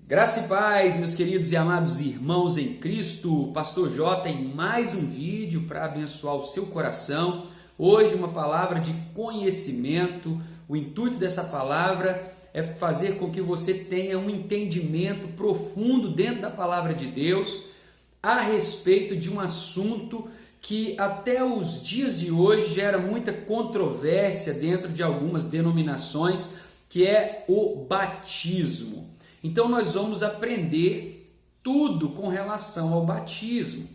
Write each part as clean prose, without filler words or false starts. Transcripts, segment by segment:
Graça e paz, meus queridos e amados irmãos em Cristo, Pastor J em mais um vídeo para abençoar o seu coração. Hoje uma palavra de conhecimento. O intuito dessa palavra é fazer com que você tenha um entendimento profundo dentro da palavra de Deus a respeito de um assunto que até os dias de hoje gera muita controvérsia dentro de algumas denominações, que é o batismo. Então nós vamos aprender tudo com relação ao batismo.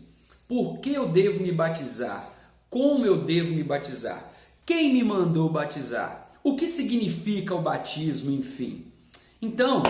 Por que eu devo me batizar? Como eu devo me batizar? Quem me mandou batizar? O que significa o batismo, enfim? Então,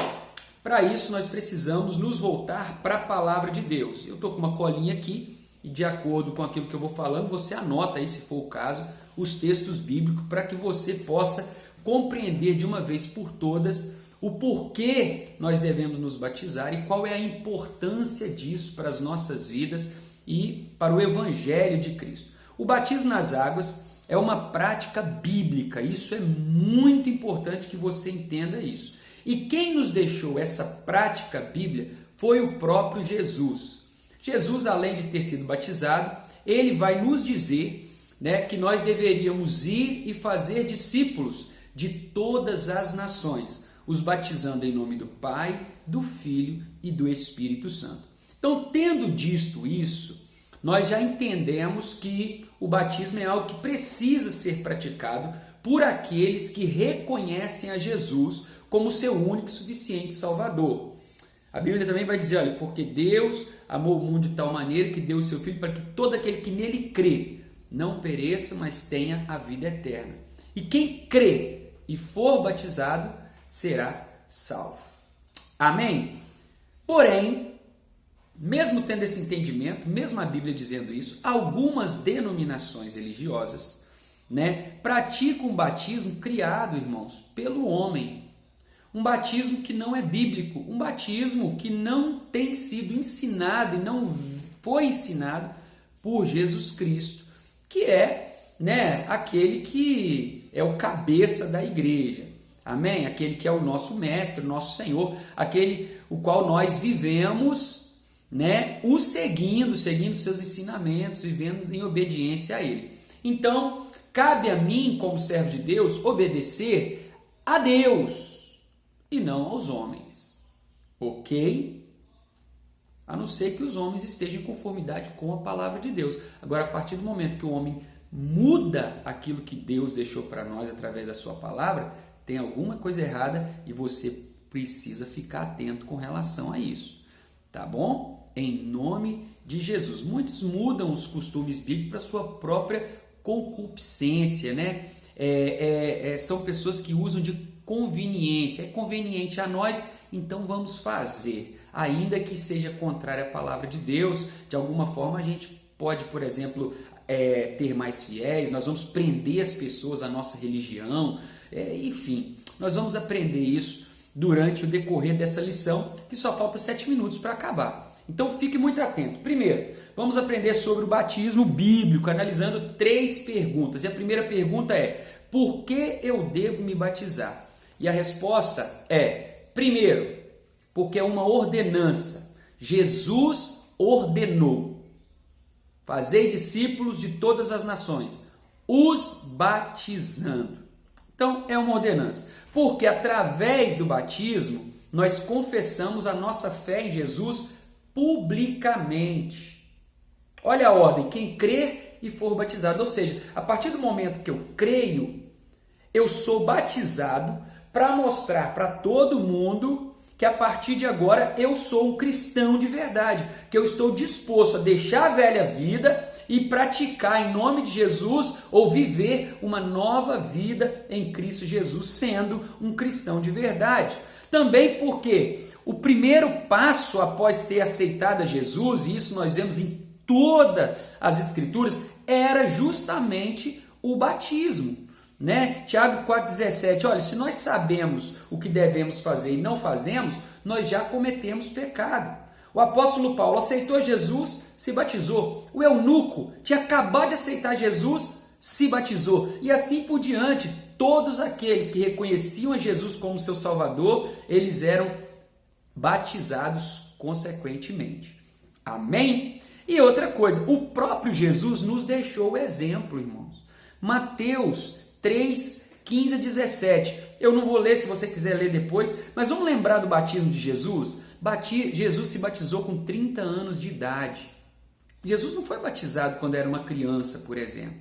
para isso nós precisamos nos voltar para a palavra de Deus. Eu estou com uma colinha aqui e de acordo com aquilo que eu vou falando, você anota aí, se for o caso, os textos bíblicos para que você possa compreender de uma vez por todas o porquê nós devemos nos batizar e qual é a importância disso para as nossas vidas e para o Evangelho de Cristo. O batismo nas águas é uma prática bíblica, isso é muito importante que você entenda isso. E quem nos deixou essa prática bíblica foi o próprio Jesus. Jesus, além de ter sido batizado, ele vai nos dizer, que nós deveríamos ir e fazer discípulos de todas as nações, os batizando em nome do Pai, do Filho e do Espírito Santo. Então, tendo dito isso, nós já entendemos que o batismo é algo que precisa ser praticado por aqueles que reconhecem a Jesus como seu único e suficiente Salvador. A Bíblia também vai dizer, olha, porque Deus amou o mundo de tal maneira que deu o seu Filho para que todo aquele que nele crê não pereça, mas tenha a vida eterna. E quem crê e for batizado será salvo. Amém? Porém, mesmo tendo esse entendimento, mesmo a Bíblia dizendo isso, algumas denominações religiosas, praticam um batismo criado, irmãos, pelo homem. Um batismo que não é bíblico, um batismo que não tem sido ensinado e não foi ensinado por Jesus Cristo, que é, aquele que é o cabeça da igreja. Amém? Aquele que é o nosso mestre, o nosso Senhor, aquele o qual nós vivemos, o seguindo seus ensinamentos, vivendo em obediência a ele. Então, cabe a mim, como servo de Deus, obedecer a Deus e não aos homens. Ok? A não ser que os homens estejam em conformidade com a palavra de Deus. Agora, a partir do momento que o homem muda aquilo que Deus deixou para nós através da sua palavra, tem alguma coisa errada e você precisa ficar atento com relação a isso. Tá bom? Em nome de Jesus. Muitos mudam os costumes bíblicos para sua própria concupiscência, são pessoas que usam de conveniência. É conveniente a nós, então vamos fazer. Ainda que seja contrária à palavra de Deus, de alguma forma a gente pode, por exemplo, ter mais fiéis, nós vamos prender as pessoas à nossa religião, enfim, nós vamos aprender isso durante o decorrer dessa lição, que só falta 7 minutos para acabar. Então fique muito atento. Primeiro, vamos aprender sobre o batismo bíblico, analisando 3 perguntas. E a primeira pergunta é: por que eu devo me batizar? E a resposta é, primeiro, porque é uma ordenança. Jesus ordenou: fazei discípulos de todas as nações, os batizando. Então, é uma ordenança, porque através do batismo, nós confessamos a nossa fé em Jesus publicamente. Olha a ordem: quem crer e for batizado. Ou seja, a partir do momento que eu creio, eu sou batizado para mostrar para todo mundo que a partir de agora eu sou um cristão de verdade, que eu estou disposto a deixar a velha vida e praticar em nome de Jesus ou viver uma nova vida em Cristo Jesus, sendo um cristão de verdade. Também porque o primeiro passo após ter aceitado a Jesus, e isso nós vemos em todas as Escrituras, era justamente o batismo. Tiago 4,17, olha, se nós sabemos o que devemos fazer e não fazemos, nós já cometemos pecado. O apóstolo Paulo aceitou Jesus, se batizou. O eunuco tinha acabado de aceitar Jesus, se batizou. E assim por diante, todos aqueles que reconheciam a Jesus como seu Salvador, eles eram batizados consequentemente. Amém? E outra coisa, o próprio Jesus nos deixou o exemplo, irmãos. Mateus 3, 15 a 17. Eu não vou ler, se você quiser ler depois, mas vamos lembrar do batismo de Jesus? Jesus se batizou com 30 anos de idade. Jesus não foi batizado quando era uma criança, por exemplo.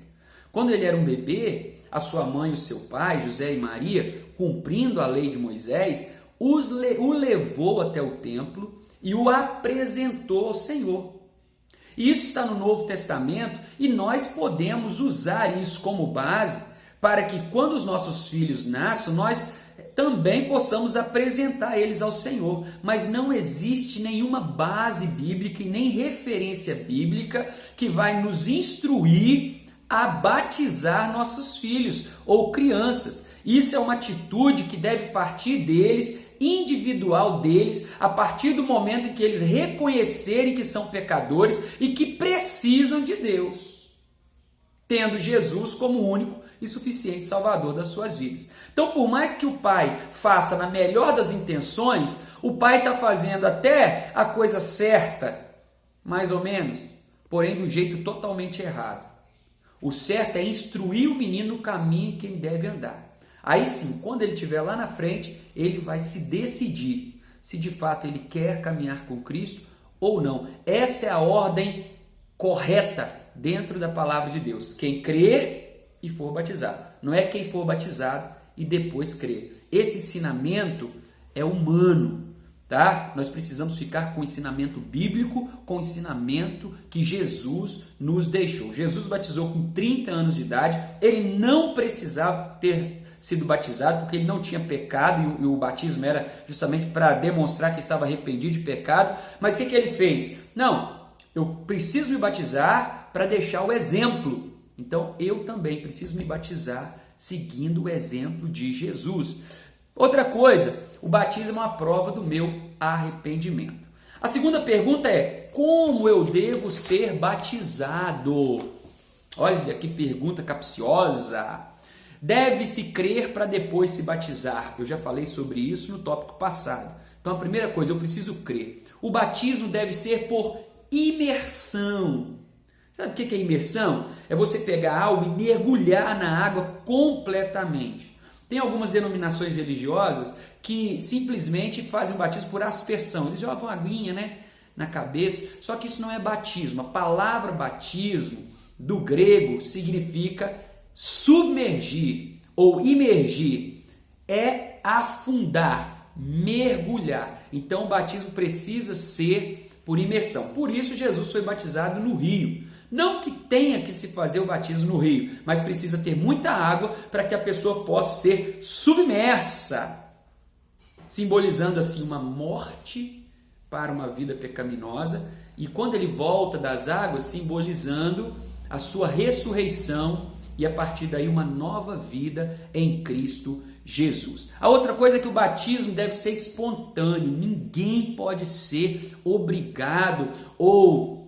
Quando ele era um bebê, a sua mãe e o seu pai, José e Maria, cumprindo a lei de Moisés, o levou até o templo e o apresentou ao Senhor. E isso está no Novo Testamento e nós podemos usar isso como base para que quando os nossos filhos nasçam, nós também possamos apresentar eles ao Senhor. Mas não existe nenhuma base bíblica e nem referência bíblica que vai nos instruir a batizar nossos filhos ou crianças. Isso é uma atitude que deve partir deles, individual deles, a partir do momento em que eles reconhecerem que são pecadores e que precisam de Deus, tendo Jesus como o único e suficiente Salvador das suas vidas. Então, por mais que o pai faça na melhor das intenções, o pai está fazendo até a coisa certa, mais ou menos, porém de um jeito totalmente errado. O certo é instruir o menino no caminho que ele deve andar. Aí sim, quando ele estiver lá na frente, ele vai se decidir se de fato ele quer caminhar com Cristo ou não. Essa é a ordem correta dentro da palavra de Deus. Quem crer e for batizado. Não é quem for batizado e depois crer. Esse ensinamento é humano, tá? Nós precisamos ficar com o ensinamento bíblico, com o ensinamento que Jesus nos deixou. Jesus batizou com 30 anos de idade, ele não precisava ter sido batizado, porque ele não tinha pecado, e o batismo era justamente para demonstrar que estava arrependido de pecado. Mas o que ele fez? Não, eu preciso me batizar para deixar o exemplo. Então eu também preciso me batizar seguindo o exemplo de Jesus. Outra coisa, o batismo é uma prova do meu arrependimento. A segunda pergunta é: como eu devo ser batizado? Olha que pergunta capciosa. Deve-se crer para depois se batizar. Eu já falei sobre isso no tópico passado. Então a primeira coisa, eu preciso crer. O batismo deve ser por imersão. Sabe o que é imersão? É você pegar algo e mergulhar na água completamente. Tem algumas denominações religiosas que simplesmente fazem o batismo por aspersão. Eles jogam uma aguinha, na cabeça. Só que isso não é batismo. A palavra batismo do grego significa submergir ou imergir. É afundar, mergulhar. Então o batismo precisa ser por imersão. Por isso Jesus foi batizado no rio. Não que tenha que se fazer o batismo no rio, mas precisa ter muita água para que a pessoa possa ser submersa, simbolizando assim uma morte para uma vida pecaminosa, e quando ele volta das águas, simbolizando a sua ressurreição e a partir daí uma nova vida em Cristo Jesus. A outra coisa é que o batismo deve ser espontâneo. Ninguém pode ser obrigado ou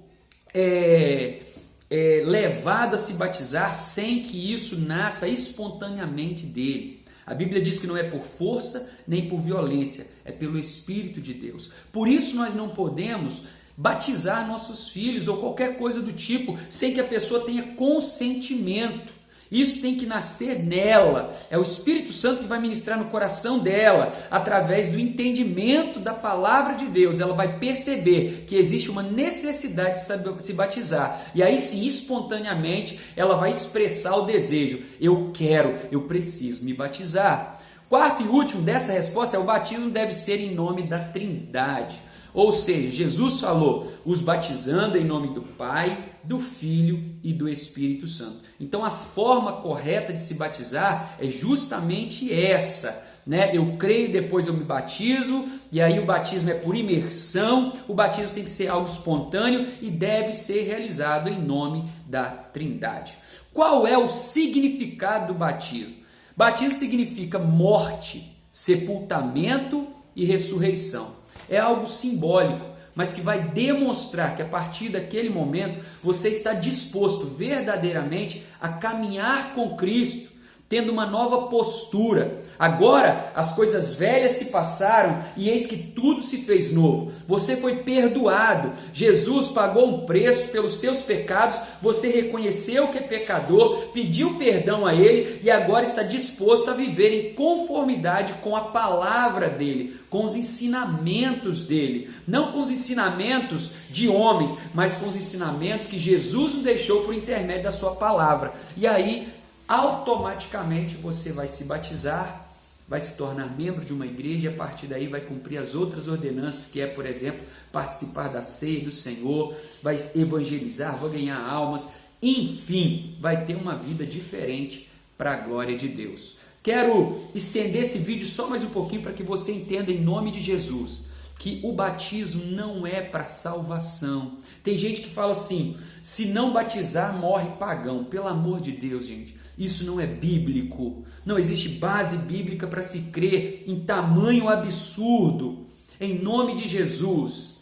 levado a se batizar sem que isso nasça espontaneamente dele. A Bíblia diz que não é por força nem por violência, é pelo Espírito de Deus. Por isso nós não podemos batizar nossos filhos ou qualquer coisa do tipo sem que a pessoa tenha consentimento. Isso tem que nascer nela. É o Espírito Santo que vai ministrar no coração dela, através do entendimento da palavra de Deus. Ela vai perceber que existe uma necessidade de saber se batizar. E aí sim, espontaneamente, ela vai expressar o desejo. Eu quero, eu preciso me batizar. Quarto e último dessa resposta é: o batismo deve ser em nome da Trindade. Ou seja, Jesus falou, os batizando em nome do Pai, do Filho e do Espírito Santo. Então a forma correta de se batizar é justamente essa, Eu creio, depois eu me batizo, e aí o batismo é por imersão. O batismo tem que ser algo espontâneo e deve ser realizado em nome da Trindade. Qual é o significado do batismo? Batismo significa morte, sepultamento e ressurreição. É algo simbólico, mas que vai demonstrar que a partir daquele momento você está disposto verdadeiramente a caminhar com Cristo, tendo uma nova postura. Agora as coisas velhas se passaram e eis que tudo se fez novo. Você foi perdoado. Jesus pagou um preço pelos seus pecados. Você reconheceu que é pecador, pediu perdão a Ele e agora está disposto a viver em conformidade com a palavra dEle, com os ensinamentos dEle. Não com os ensinamentos de homens, mas com os ensinamentos que Jesus nos deixou por intermédio da sua palavra. E aí, automaticamente você vai se batizar, vai se tornar membro de uma igreja e a partir daí vai cumprir as outras ordenanças, que é, por exemplo, participar da ceia do Senhor, vai evangelizar, vai ganhar almas, enfim, vai ter uma vida diferente para a glória de Deus. Quero estender esse vídeo só mais um pouquinho para que você entenda em nome de Jesus que o batismo não é para salvação. Tem gente que fala assim, se não batizar morre pagão. Pelo amor de Deus, gente, isso não é bíblico. Não existe base bíblica para se crer em tamanho absurdo. Em nome de Jesus,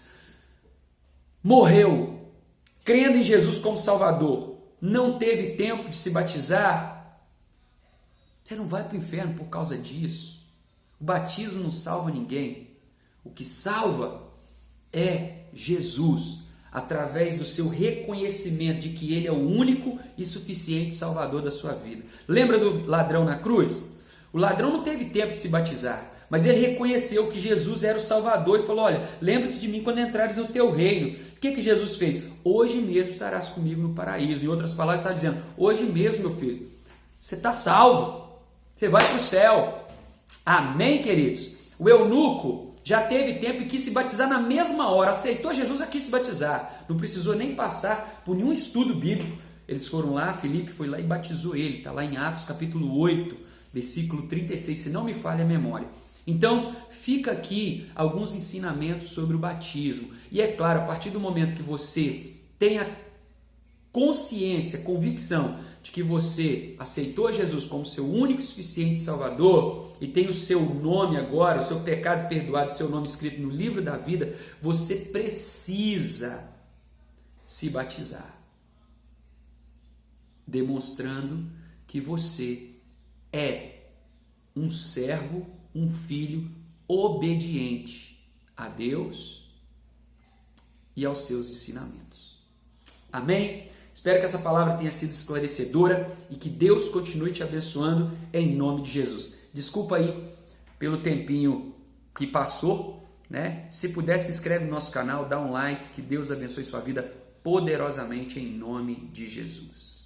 morreu, crendo em Jesus como Salvador, não teve tempo de se batizar, você não vai para o inferno por causa disso. O batismo não salva ninguém. O que salva é Jesus, através do seu reconhecimento de que Ele é o único e suficiente Salvador da sua vida. Lembra do ladrão na cruz? O ladrão não teve tempo de se batizar, mas ele reconheceu que Jesus era o Salvador e falou, olha, lembra-te de mim quando entrares no teu reino. O que Jesus fez? Hoje mesmo estarás comigo no paraíso. Em outras palavras, está dizendo, hoje mesmo, meu filho, você está salvo, você vai para o céu. Amém, queridos? O eunuco já teve tempo e quis se batizar na mesma hora, aceitou Jesus e quis se batizar, não precisou nem passar por nenhum estudo bíblico. Eles foram lá, Filipe foi lá e batizou ele, está lá em Atos capítulo 8, versículo 36, se não me falha a memória. Então, fica aqui alguns ensinamentos sobre o batismo, e é claro, a partir do momento que você tenha consciência, convicção de que você aceitou Jesus como seu único e suficiente Salvador e tem o seu nome agora, o seu pecado perdoado, o seu nome escrito no livro da vida, você precisa se batizar, demonstrando que você é um servo, um filho obediente a Deus e aos seus ensinamentos. Amém? Espero que essa palavra tenha sido esclarecedora e que Deus continue te abençoando em nome de Jesus. Desculpa aí pelo tempinho que passou, né? Se puder, se inscreve no nosso canal, dá um like, que Deus abençoe sua vida poderosamente em nome de Jesus.